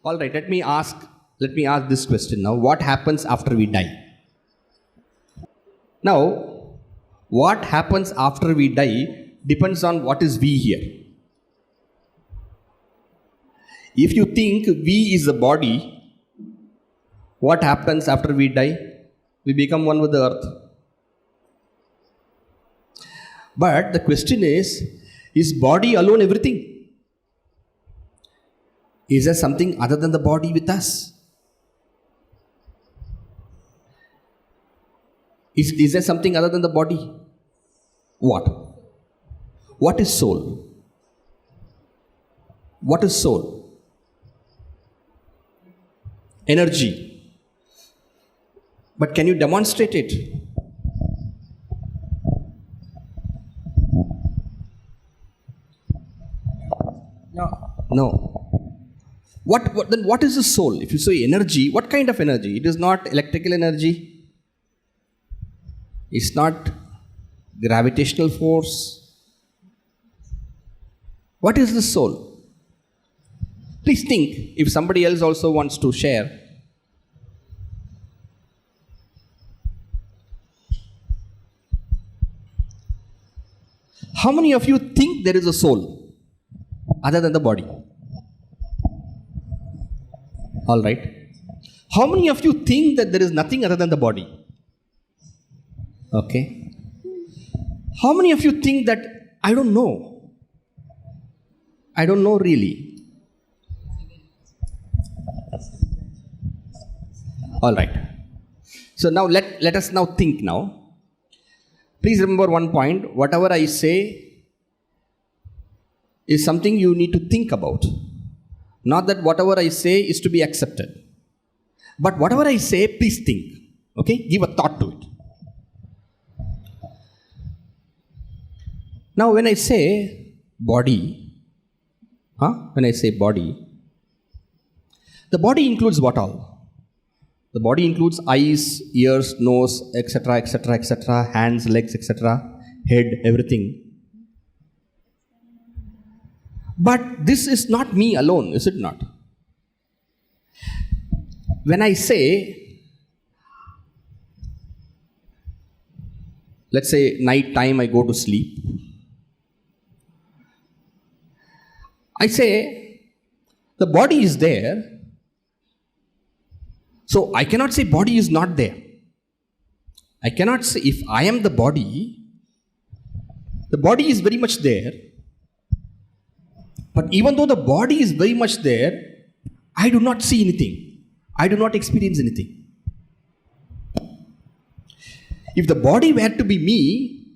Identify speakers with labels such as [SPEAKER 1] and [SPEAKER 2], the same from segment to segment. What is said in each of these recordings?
[SPEAKER 1] All right, let me ask this question now. What happens after we die? Now, what happens after we die depends on what is we here. If you think we is the body, what happens after we die? We become one with the earth. But the question is body alone everything? Is there something other than the body with us? Is there something other than the body? What? What is soul? What is soul? Energy. But can you demonstrate it? No. Then what is the soul? If you say energy, what kind of energy? It is not electrical energy. It's not gravitational force. What is the soul? Please think, if somebody else also wants to share. How many of you think there is a soul other than the body? All right. How many of you think that there is nothing other than the body? Okay. How many of you think that I don't know? I don't know really. All right. So now let us now think now. Please remember one point. Whatever I say is something you need to think about. Not that whatever I say is to be accepted. But whatever I say, please think. Okay? Give a thought to it. Now when I say body, the body includes what all? The body includes eyes, ears, nose, etc., etc., etc., hands, legs, etc., head, everything. But this is not me alone, is it not? When I say, let's say night time I go to sleep, I say the body is there, so I cannot say body is not there. I cannot say if I am the body is very much there. But even though the body is very much there, I do not see anything. I do not experience anything. If the body were to be me,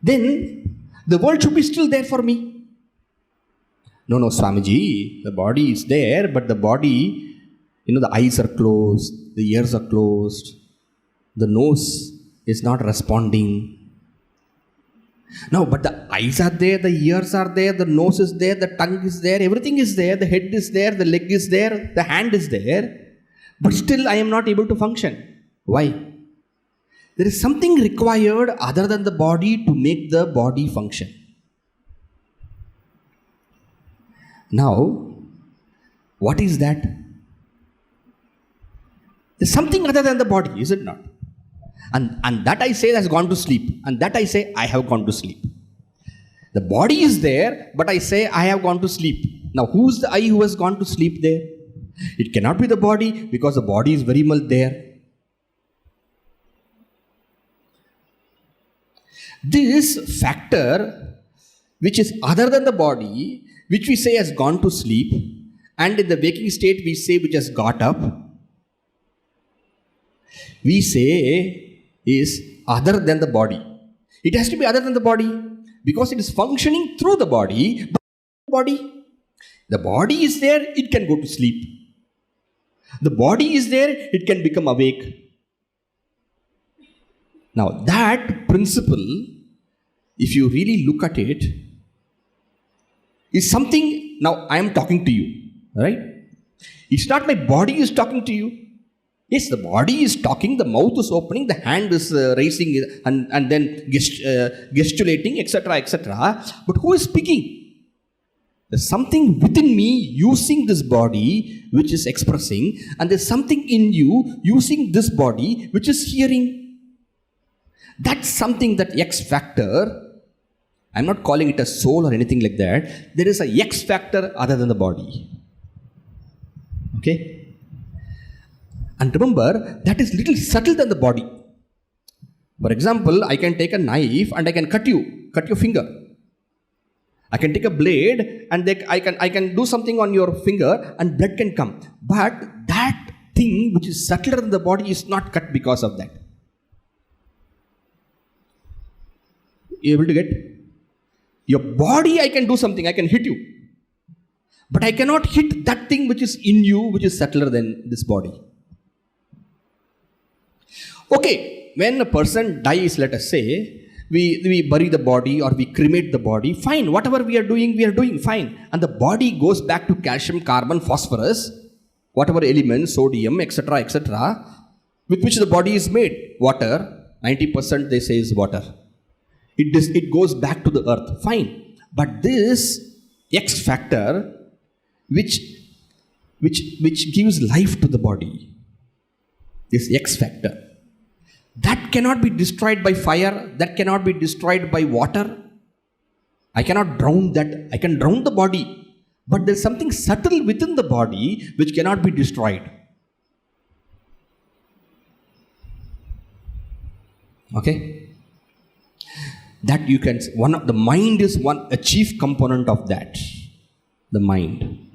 [SPEAKER 1] then the world should be still there for me. No, Swamiji, the body is there, but the body, the eyes are closed, the ears are closed, the nose is not responding. No, but the eyes are there, the ears are there, the nose is there, the tongue is there, everything is there, the head is there, the leg is there, the hand is there, but still I am not able to function. Why? There is something required other than the body to make the body function. Now, what is that? There's something other than the body, is it not? And that I say has gone to sleep. And that I say I have gone to sleep. The body is there, but I say I have gone to sleep. Now who's the I who has gone to sleep there? It cannot be the body, because the body is very much there. This factor, which is other than the body, which we say has gone to sleep, and in the waking state we say which has got up, we say is other than the body. It has to be other than the body because it is functioning through the body. The body is there, it can go to sleep. The body is there, it can become awake. Now that principle, if you really look at it, is something. Now I am talking to you, right? It's not my body is talking to you. Yes, the body is talking, the mouth is opening, the hand is raising and then gesticulating, etc., etc. But who is speaking? There's something within me using this body which is expressing, and there's something in you using this body which is hearing. That's something, that X factor. I'm not calling it a soul or anything like that. There is a X factor other than the body. Okay? And remember, that is little subtle than the body. For example, I can take a knife and I can cut your finger. I can take a blade and I can do something on your finger and blood can come. But that thing which is subtler than the body is not cut because of that. You able to get? Your body, I can do something, I can hit you. But I cannot hit that thing which is in you, which is subtler than this body. Okay, when a person dies, let us say, we bury the body or we cremate the body, fine, whatever we are doing fine. And the body goes back to calcium, carbon, phosphorus, whatever elements, sodium, etc., with which the body is made. Water, 90% they say is water. It goes back to the earth, fine. But this X factor, which gives life to the body, this X factor, that cannot be destroyed by fire, that cannot be destroyed by water. I cannot drown that. I can drown the body, but there's something subtle within the body which cannot be destroyed. Okay? That you can, the mind is a chief component of that. The mind.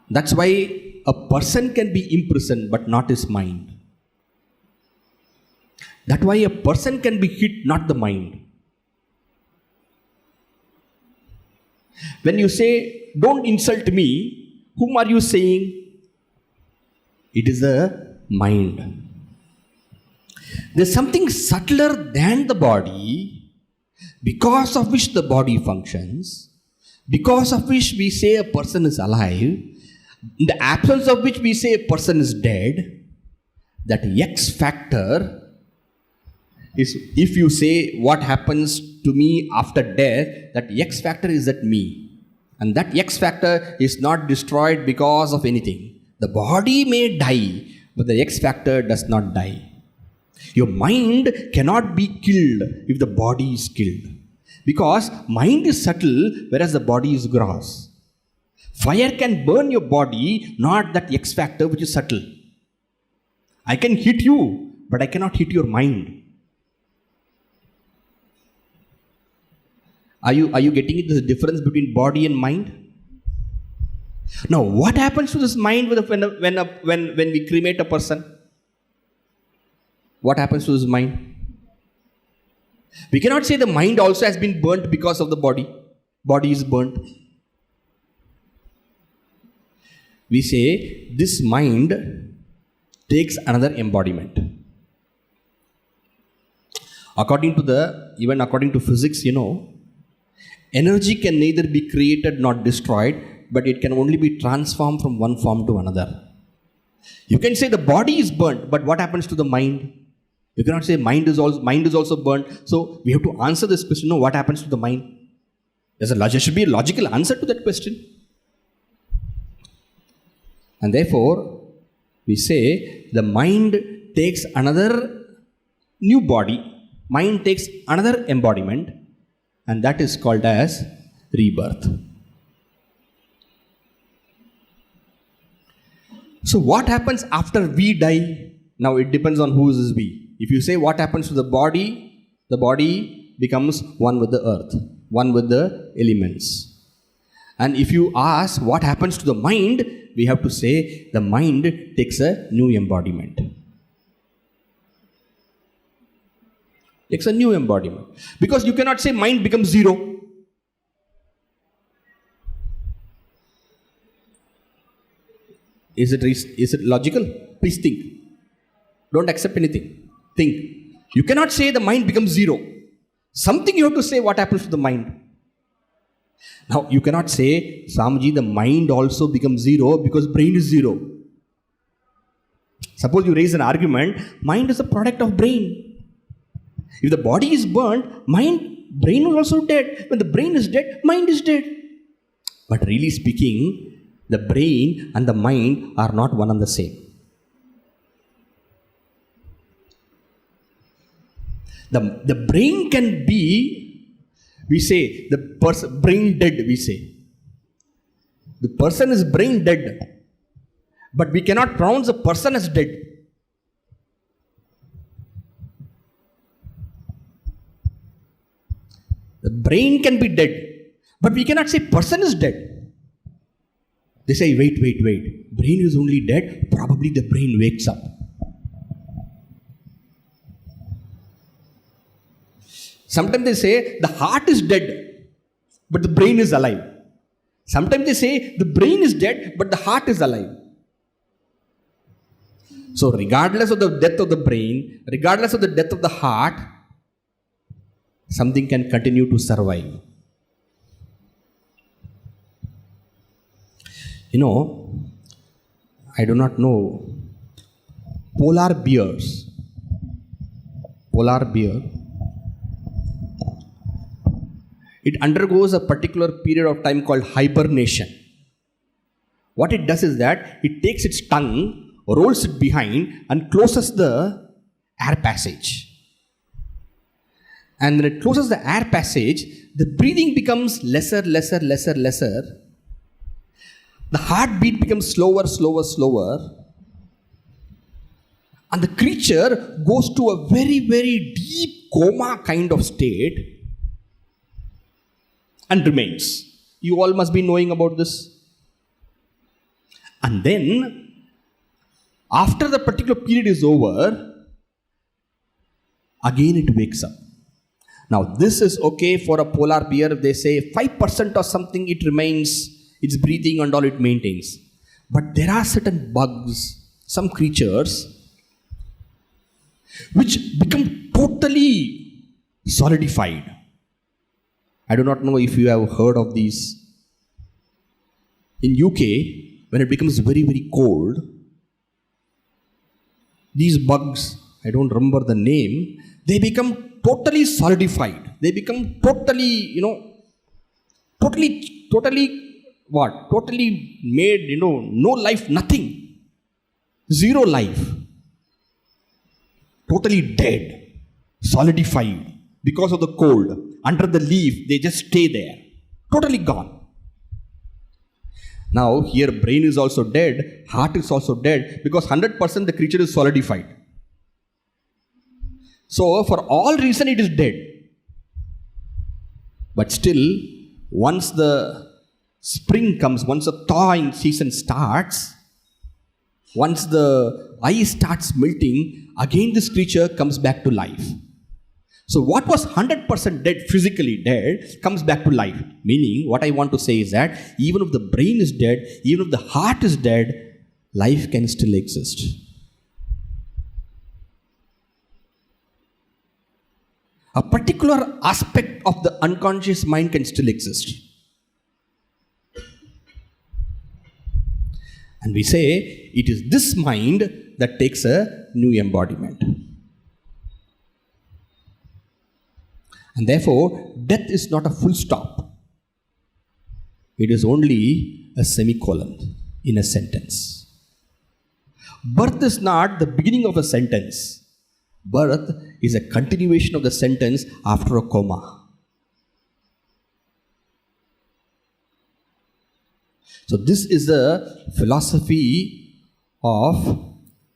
[SPEAKER 1] That's why a person can be imprisoned but not his mind. That's why a person can be hit, not the mind. When you say, don't insult me, whom are you saying? It is the mind. There's something subtler than the body, because of which the body functions, because of which we say a person is alive, in the absence of which we say a person is dead. That X factor is, if you say what happens to me after death, that X factor is that me. And that X factor is not destroyed because of anything. The body may die, but the X factor does not die. Your mind cannot be killed if the body is killed. Because mind is subtle, whereas the body is gross. Fire can burn your body, not that X factor which is subtle. I can hit you, but I cannot hit your mind. Are you getting it? There's a difference between body and mind? Now, what happens to this mind when we cremate a person? What happens to his mind? We cannot say the mind also has been burnt because of the body. Body is burnt. We say this mind takes another embodiment. According to physics, energy can neither be created nor destroyed, but it can only be transformed from one form to another. You can say the body is burnt, but what happens to the mind? You cannot say mind is also burnt. So we have to answer this question. No, what happens to the mind? There should be a logical answer to that question. And therefore, we say the mind takes another new body. Mind takes another embodiment, and that is called as rebirth. So what happens after we die? Now it depends on who is we. If you say what happens to the body becomes one with the earth, one with the elements. And if you ask what happens to the mind, we have to say the mind takes a new embodiment. Takes a new embodiment. Because you cannot say mind becomes zero. Is it logical? Please think. Don't accept anything. Think. You cannot say the mind becomes zero. Something you have to say what happens to the mind. Now, you cannot say, Swamiji, the mind also becomes zero because brain is zero. Suppose you raise an argument, mind is a product of brain. If the body is burnt, mind brain is also dead. When the brain is dead, mind is dead. But really speaking, the brain and the mind are not one and the same. The brain can be, we say, the person brain dead, we say. The person is brain dead, but we cannot pronounce the person as dead. The brain can be dead, but we cannot say person is dead. They say, wait. Brain is only dead, probably the brain wakes up. Sometimes they say the heart is dead, but the brain is alive. Sometimes they say the brain is dead, but the heart is alive. So regardless of the death of the brain, regardless of the death of the heart, something can continue to survive. I do not know, polar bear, it undergoes a particular period of time called hibernation. What it does is that it takes its tongue, rolls it behind and closes the air passage. And when it closes the air passage, the breathing becomes lesser. The heartbeat becomes slower. And the creature goes to a very, very deep coma kind of state and remains. You all must be knowing about this. And then, after the particular period is over, again it wakes up. Now, this is okay for a polar bear. They say 5% or something it remains, its breathing and all it maintains. But there are certain bugs, some creatures, which become totally solidified. I do not know if you have heard of these. In UK, when it becomes very, very cold, these bugs, I don't remember the name, they become totally solidified. They become totally made, no life, nothing. Zero life. Totally dead. Solidified. Because of the cold. Under the leaf, they just stay there. Totally gone. Now, here brain is also dead. Heart is also dead. Because 100% the creature is solidified. So, for all reason it is dead. But still, once the spring comes, once the thawing season starts, once the ice starts melting, again this creature comes back to life. So what was 100% dead, physically dead, comes back to life. Meaning, what I want to say is that even if the brain is dead, even if the heart is dead, life can still exist. A particular aspect of the unconscious mind can still exist. And we say, it is this mind that takes a new embodiment. And therefore, death is not a full stop. It is only a semicolon in a sentence. Birth is not the beginning of a sentence. Birth is a continuation of the sentence after a coma. So this is the philosophy of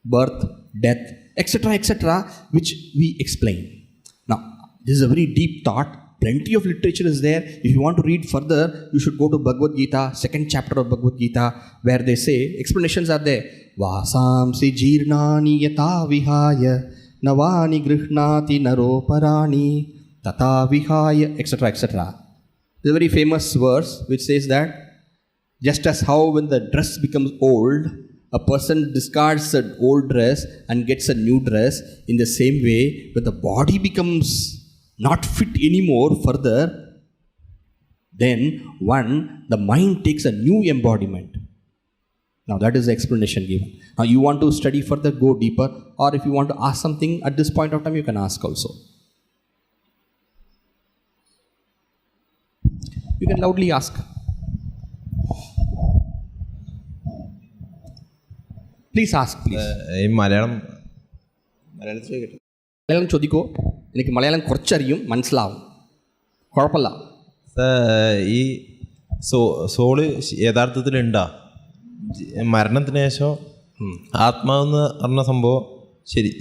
[SPEAKER 1] birth, death, etc., which we explain. Now, this is a very deep thought. Plenty of literature is there. If you want to read further, you should go to Bhagavad Gita, second chapter of Bhagavad Gita, where they say, explanations are there. Vasamsi jirnani yata vihaya navani grihnati naroparani tata vihaya, etc. There's a very famous verse which says that just as how when the dress becomes old, a person discards an old dress and gets a new dress, in the same way, when the body becomes not fit anymore further, then the mind takes a new embodiment. Now that is the explanation given. Now you want to study further, go deeper, or if you want to ask something at this point of time, you can ask also. You can loudly ask. Please ask, please.
[SPEAKER 2] മലയാളത്തിൽ ചോദിക്കട്ടെ.
[SPEAKER 1] മലയാളം ചോദിക്കോ, എനിക്ക് മലയാളം കുറച്ചറിയും, മനസ്സിലാവും, കുഴപ്പമില്ല.
[SPEAKER 2] ഈ soul യഥാർത്ഥത്തിലുണ്ടാ? മരണത്തിന് ശേഷം ആത്മാവെന്ന് പറഞ്ഞ സംഭവം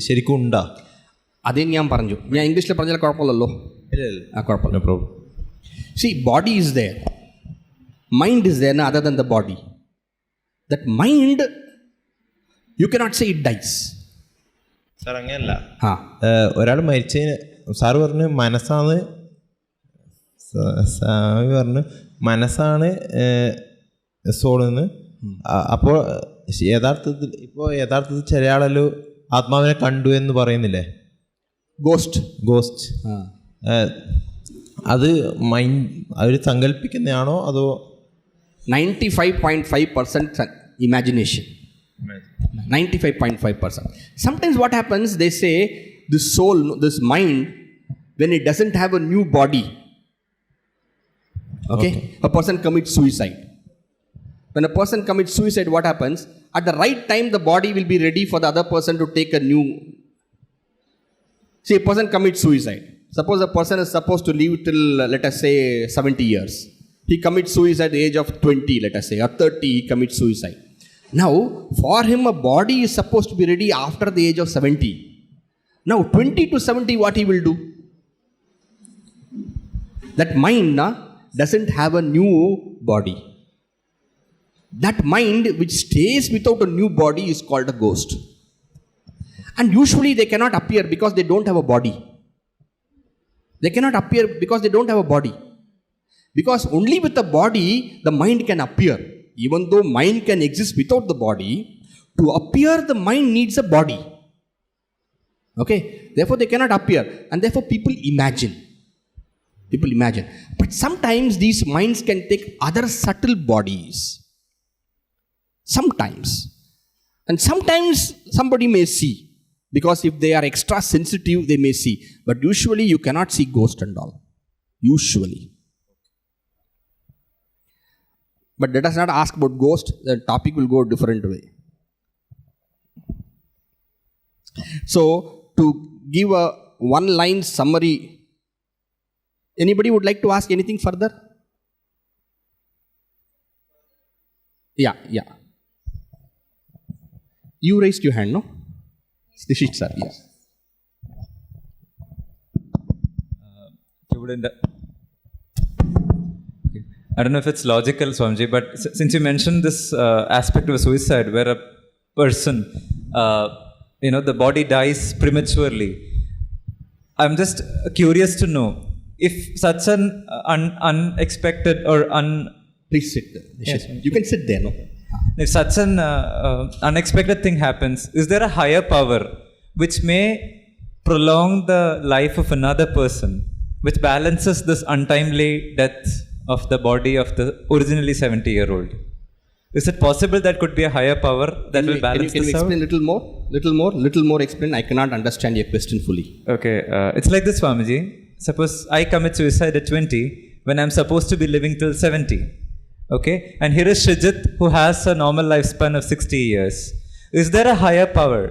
[SPEAKER 2] ശരിക്കും ഉണ്ടാ?
[SPEAKER 1] അതേ ഞാൻ പറഞ്ഞു. ഞാൻ ഇംഗ്ലീഷിൽ പറഞ്ഞാൽ കുഴപ്പമില്ലല്ലോ. കുഴപ്പമില്ല.
[SPEAKER 2] Problem.
[SPEAKER 1] See, body is there. Mind is there, no other than the body. That mind, you cannot say it dies.
[SPEAKER 2] Sir അങ്ങനെയല്ല. ഒരാൾ മരിച്ചതിന് സാറ് പറഞ്ഞു മനസ്സാണ്, സ്വാമി പറഞ്ഞു മനസ്സാണ് സോളെന്ന്. അപ്പോൾ യഥാർത്ഥത്തിൽ ചില ആളല്ലോ ആത്മാവിനെ കണ്ടു എന്ന് പറയുന്നില്ലേ? ഗോസ്റ്റ്. അത് മൈൻഡ് അവർ സങ്കല്പിക്കുന്നതാണോ അതോ
[SPEAKER 1] 95.5% imagination. 95.5%. Sometimes what happens, they say this soul, this mind, when it doesn't have a new body, okay, a person commits suicide. When a person commits suicide, what happens? At the right time, the body will be ready for the other person to take a new. See, a person commits suicide. Suppose a person is supposed to live till, let us say, 70 years. He commits suicide at the age of 20, let us say, or 30, he commits suicide. Now, for him, a body is supposed to be ready after the age of 70. Now, 20 to 70, what he will do? That mind doesn't have a new body. That mind which stays without a new body is called a ghost. And usually they cannot appear because they don't have a body. They cannot appear because they don't have a body. Because only with the body, the mind can appear. Even though mind can exist without the body, to appear, the mind needs a body. Okay? Therefore, they cannot appear. And therefore, people imagine. But sometimes these minds can take other subtle bodies. Sometimes. And sometimes somebody may see. Because if they are extra sensitive, they may see. But usually you cannot see ghost and all. Usually. But let us not ask about ghost. The topic will go a different way. So, to give a one-line summary, anybody would like to ask anything further? Yeah. You raised your hand, no? Dishit sir, yes.
[SPEAKER 3] I don't know if it's logical, Swamiji, but since you mentioned this aspect of suicide where a person, the body dies prematurely, I'm just curious to know if such an unexpected or
[SPEAKER 1] Please sit there. Yes. You can sit there, no?
[SPEAKER 3] If such an unexpected thing happens, is there a higher power which may prolong the life of another person, which balances this untimely death of the body of the originally 70-year-old? Is it possible that could be a higher power that will balance this out? Can you
[SPEAKER 1] explain little more explain? I cannot understand your question fully.
[SPEAKER 3] Okay, it's like this, Swamiji. Suppose I commit suicide at 20 when I'm supposed to be living till 70. Okay, and here is Shrijit who has a normal lifespan of 60 years. Is there a higher power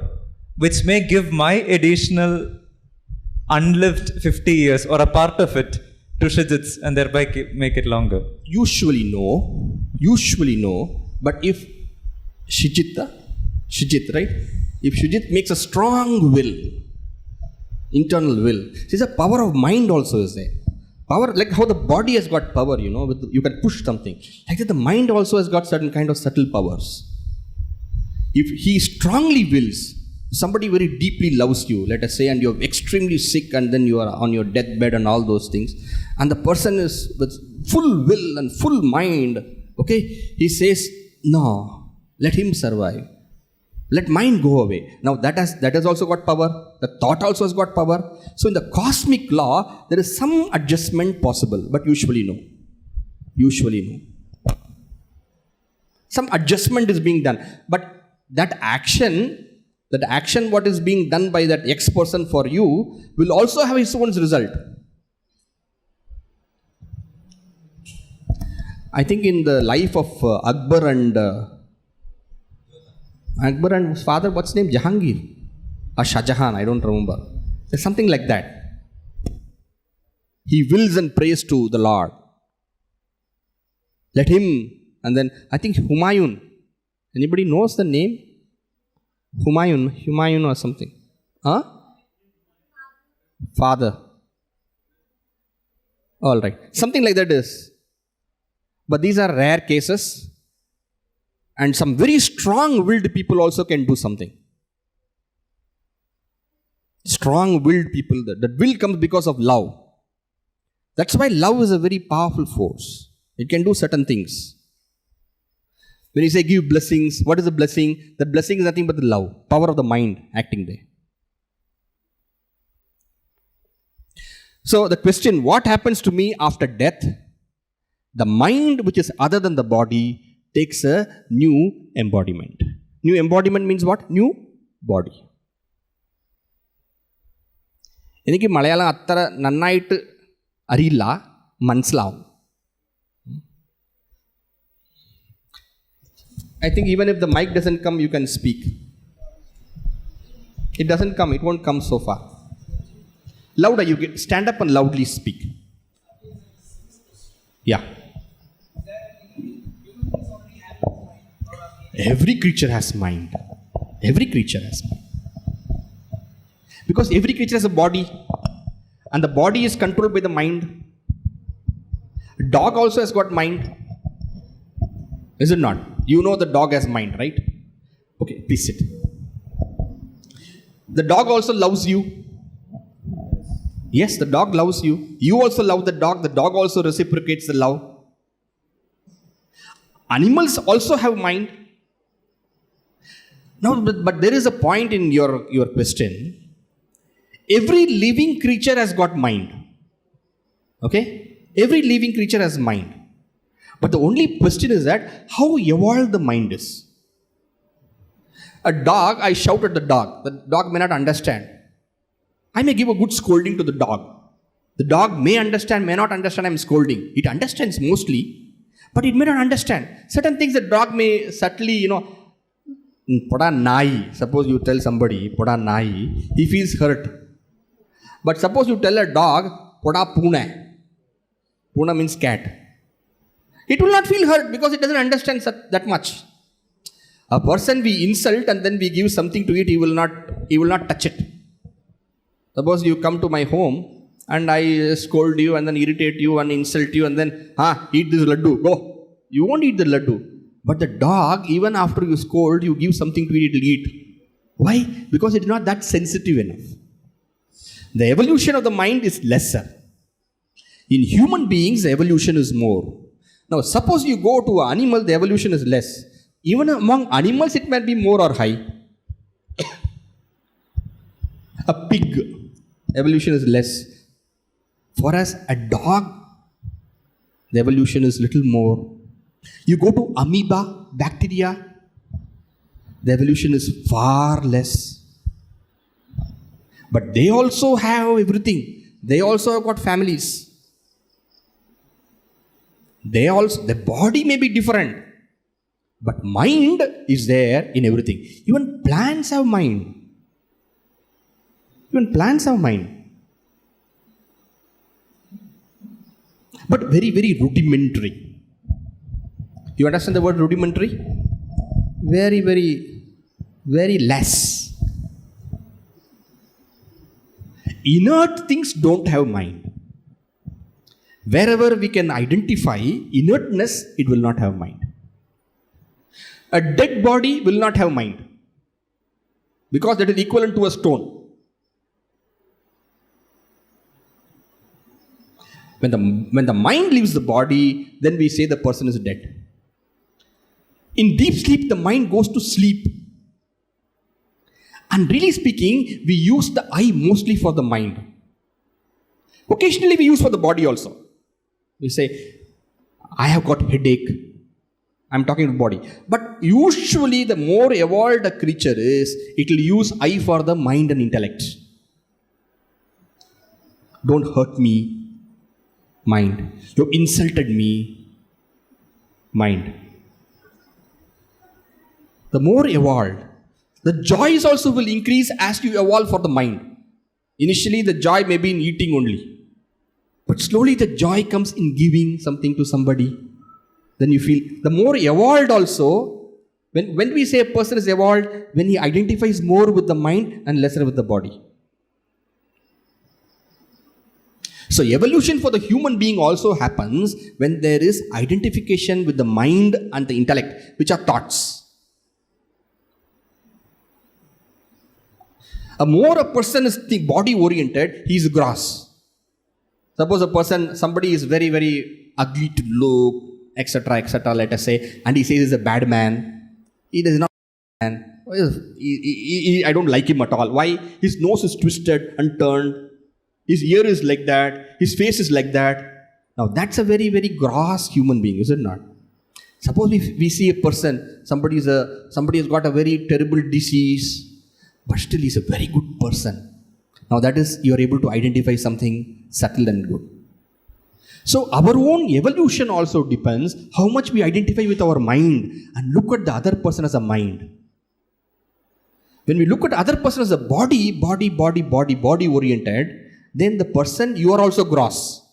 [SPEAKER 3] which may give my additional unlived 50 years or a part of it to Shrijit's and thereby make it longer?
[SPEAKER 1] Usually no. But if Shrijit, right? If Shrijit makes a strong will, internal will, there's a power of mind also is there. Power, like how the body has got power, you can push something. Like that, the mind also has got certain kind of subtle powers. If he strongly wills, somebody very deeply loves you, let us say, and you're extremely sick and then you are on your deathbed and all those things, and the person is with full will and full mind, okay, he says, no, let him survive. Let mind go away. Now that has also got power. The thought also has got power. So in the cosmic law, there is some adjustment possible, but usually no. Some adjustment is being done. But that action what is being done by that X person for you will also have its own result. I think in the life of Akbar and his father, what's his name? Jahangir or Shah Jahan, I don't remember. There's something like that. He wills and prays to the Lord. Let him, and then I think Humayun. Anybody knows the name? Humayun or something. Huh? Father. All right. Something like that is. But these are rare cases. And some very strong-willed people also can do something. Strong-willed people. That will comes because of love. That's why love is a very powerful force. It can do certain things. When you say give blessings, what is a blessing? That blessing is nothing but the love, power of the mind acting there. So the question, what happens to me after death? The mind, which is other than the body, takes a new embodiment. New embodiment means what? New body. എനിക്ക് മലയാളം അത്ര നന്നായിട്ട് അറിയില്ല, മനസ്സിലാവും. I think even if the mic doesn't come, you can speak. It doesn't come, it won't come so far. Louder, you get, stand up and loudly speak. Yeah. Every creature has mind. Every creature has mind. Because every creature has a body, and the body is controlled by the mind. A dog also has got mind. Is it not? You know the dog has mind, right? Okay, please sit. The dog also loves you. Yes, the dog loves you. You also love the dog. The dog also reciprocates the love. Animals also have mind. No, but there is a point in your question. Every living creature has got mind. Okay? Every living creature has mind. But the only question is that how evolved the mind is. A dog, I shout at the dog may not understand. I may give a good scolding to the dog. The dog may understand, may not understand I'm scolding. It understands mostly, but it may not understand. Certain things the dog may subtly, poda nai. Suppose you tell somebody, poda nai, he feels hurt. But suppose you tell a dog, poda pune. Pune means cat. It will not feel hurt because it doesn't understand that much. A person we insult and then we give something to it, he will not touch it. Suppose you come to my home and I scold you and then irritate you and insult you and then, eat this laddu, go. You won't eat the laddu. But the dog, even after you scold, you give something to it, it will eat. Why? Because it is not that sensitive enough. The evolution of the mind is lesser. In human beings, the evolution is more. Now, suppose you go to an animal, the evolution is less. Even among animals, it might be more or high. A pig, evolution is less. Whereas a dog, the evolution is little more. You go to amoeba, bacteria, the evolution is far less. But they also have everything. They also have got families. The body may be different, but mind is there in everything. Even plants have mind. But very, very rudimentary. You understand the word rudimentary? Very, very, very less. Inert things don't have mind. Wherever we can identify inertness, it will not have mind. A dead body will not have mind because that is equivalent to a stone. When the mind leaves the body, then we say the person is dead. In deep sleep, the mind goes to sleep. And really speaking, we use the eye mostly for the mind. Occasionally we use for the body also. We say, I have got headache. I'm talking to body. But usually the more evolved a creature is, it will use eye for the mind and intellect. Don't hurt me, mind. You insulted me. Mind. The more evolved, the joys also will increase as you evolve for the mind. Initially, the joy may be in eating only. But slowly the joy comes in giving something to somebody. Then you feel the more evolved also, when we say a person is evolved, when he identifies more with the mind and lesser with the body. So evolution for the human being also happens when there is identification with the mind and the intellect, which are thoughts. A more a person is body oriented, he is gross. Suppose somebody is very, very ugly to look, etc., let us say, and he says he's a bad man. He is not a bad man. I don't like him at all. Why? His nose is twisted and turned. His ear is like that. His face is like that. Now that's a very, very gross human being, is it not? Suppose we see a person, somebody has got a very terrible disease, but still he's a very good person. Now that is, you are able to identify something subtle and good. So our own evolution also depends how much we identify with our mind and look at the other person as a mind. When we look at the other person as a body oriented, then the person, you are also gross.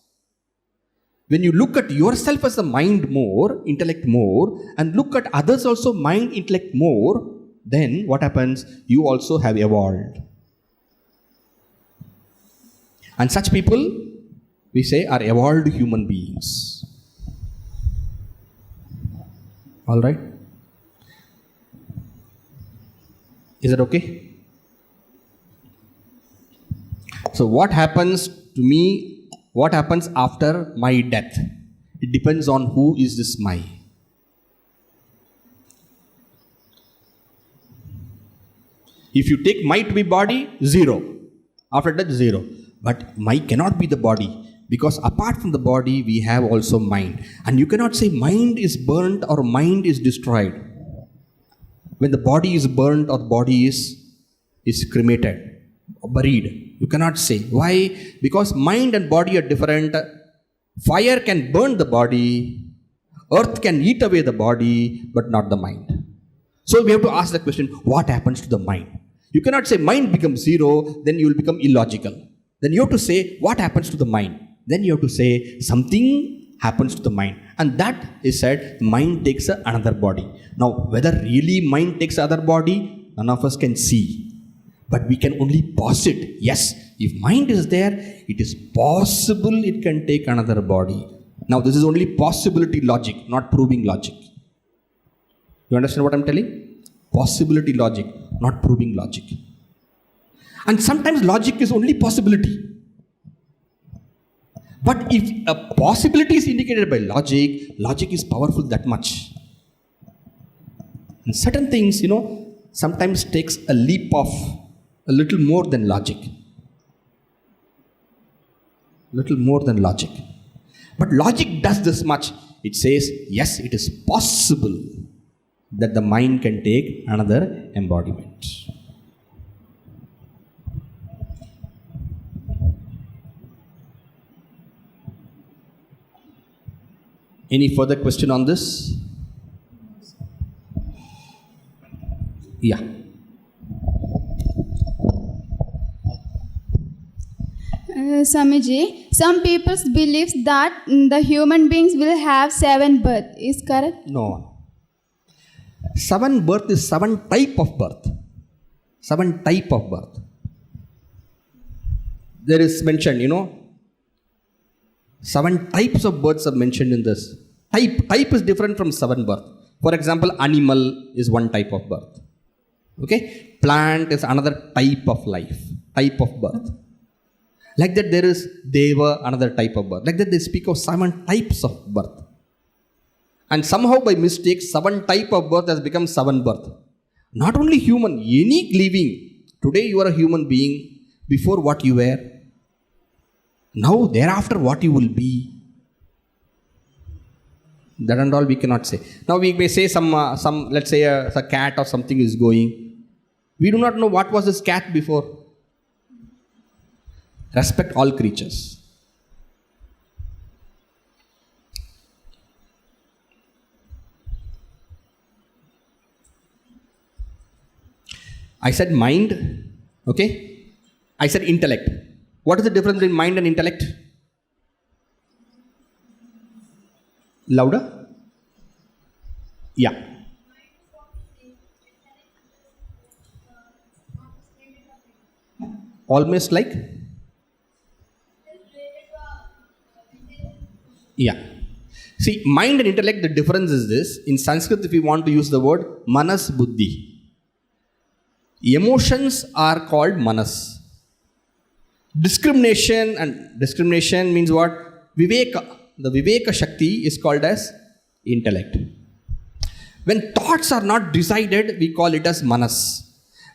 [SPEAKER 1] When you look at yourself as a mind more, intellect more, and look at others also mind, intellect more, then what happens? You also have evolved. And such people, we say, are evolved human beings. Alright? Is that okay? So what happens to me, what happens after my death? It depends on who is this my. If you take my to be body, 0. After death, 0. But my cannot be the body, because apart from the body, we have also mind. And you cannot say mind is burnt or mind is destroyed. When the body is burnt or the body is cremated or buried, you cannot say. Why? Because mind and body are different. Fire can burn the body, earth can eat away the body, but not the mind. So we have to ask the question, what happens to the mind? You cannot say mind becomes 0, then you will become illogical. Then you have to say, what happens to the mind? Then you have to say, something happens to the mind. And that is said, mind takes another body. Now, whether really mind takes another body, none of us can see. But we can only posit, yes, if mind is there, it is possible it can take another body. Now, this is only possibility logic, not proving logic. You understand what I'm telling? Possibility logic, not proving logic. And sometimes logic is only possibility. But if a possibility is indicated by logic, logic is powerful that much. And certain things, sometimes takes a leap of a little more than logic. Little more than logic. But logic does this much. It says, yes, it is possible that the mind can take another embodiment. Any further question on this? Yeah.
[SPEAKER 4] Swamiji, some people believe that the human beings will have 7 births. Is correct?
[SPEAKER 1] No. 7 birth is 7 type of birth. 7 type of birth. There is mentioned, 7 types of births are mentioned in this. Type is different from 7 birth. For example, animal is 1 type of birth. Okay? Plant is another type of life, type of birth. Like that there is Deva, another type of birth. Like that they speak of 7 types of birth. And somehow by mistake, 7 type of birth has become 7 birth. Not only human, any living. Today you are a human being, before what you were. Now thereafter what you will be. That and all we cannot say. Now we may say some let's say a cat or something is going. We do not know what was this cat before. Respect all creatures. 。I said mind, okay? I said intellect. What is the difference between mind and intellect? Louder? Yeah. Almost like? Yeah. See, mind and intellect, the difference is this. In Sanskrit, if you want to use the word manas buddhi, emotions are called manas. Discrimination means what? Viveka. The Viveka Shakti is called as intellect. When thoughts are not decided, we call it as manas.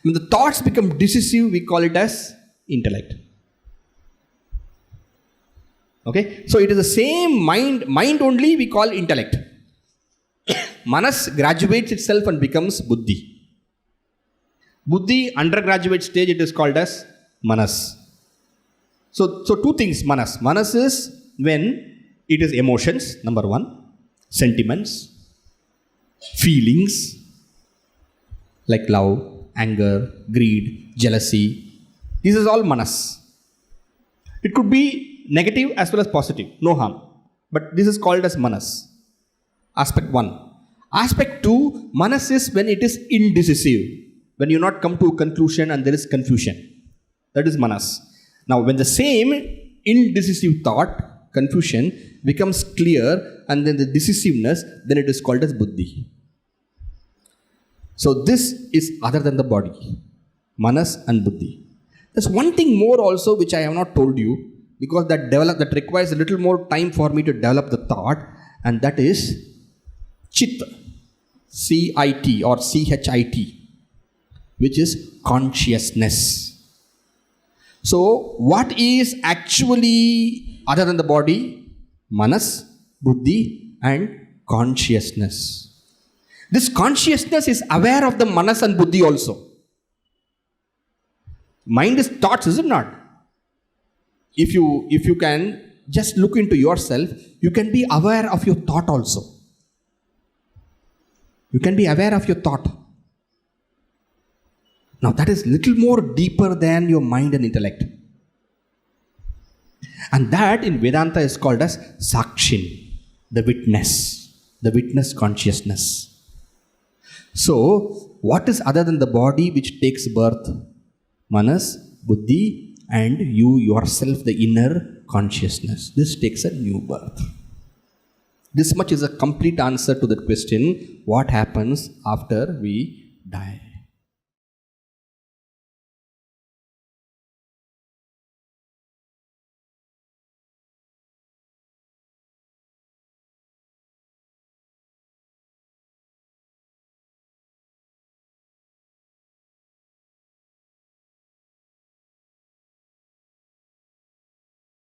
[SPEAKER 1] When the thoughts become decisive, we call it as intellect. Okay? So it is the same mind only we call intellect. Manas graduates itself and becomes buddhi. Buddhi, undergraduate stage, it is called as manas. So two things, manas. Manas is when it is emotions, number one, sentiments, feelings like love, anger, greed, jealousy. This is all manas. It could be negative as well as positive, no harm. But this is called as manas. Aspect 1. Aspect 2, manas is when it is indecisive. When you not come to a conclusion and there is confusion. That is manas. Now when the same indecisive thought, confusion, becomes clear and then the decisiveness, then it is called as buddhi. So this is other than the body. Manas and buddhi. There's one thing more also which I have not told you, because that requires a little more time for me to develop the thought, and that is chit, C-I-T or C-H-I-T, which is consciousness. So what is actually other than the body? Manas, buddhi and consciousness. This consciousness is aware of the manas and buddhi also. Mind is thoughts, is it not? If you can just look into yourself, you can be aware of your thought also. You can be aware of your thought. Now that is little more deeper than your mind and intellect. And that in Vedanta is called as Sakshin, the witness consciousness. So, what is other than the body which takes birth? Manas, buddhi and you yourself, the inner consciousness. This takes a new birth. This much is a complete answer to that question, what happens after we die?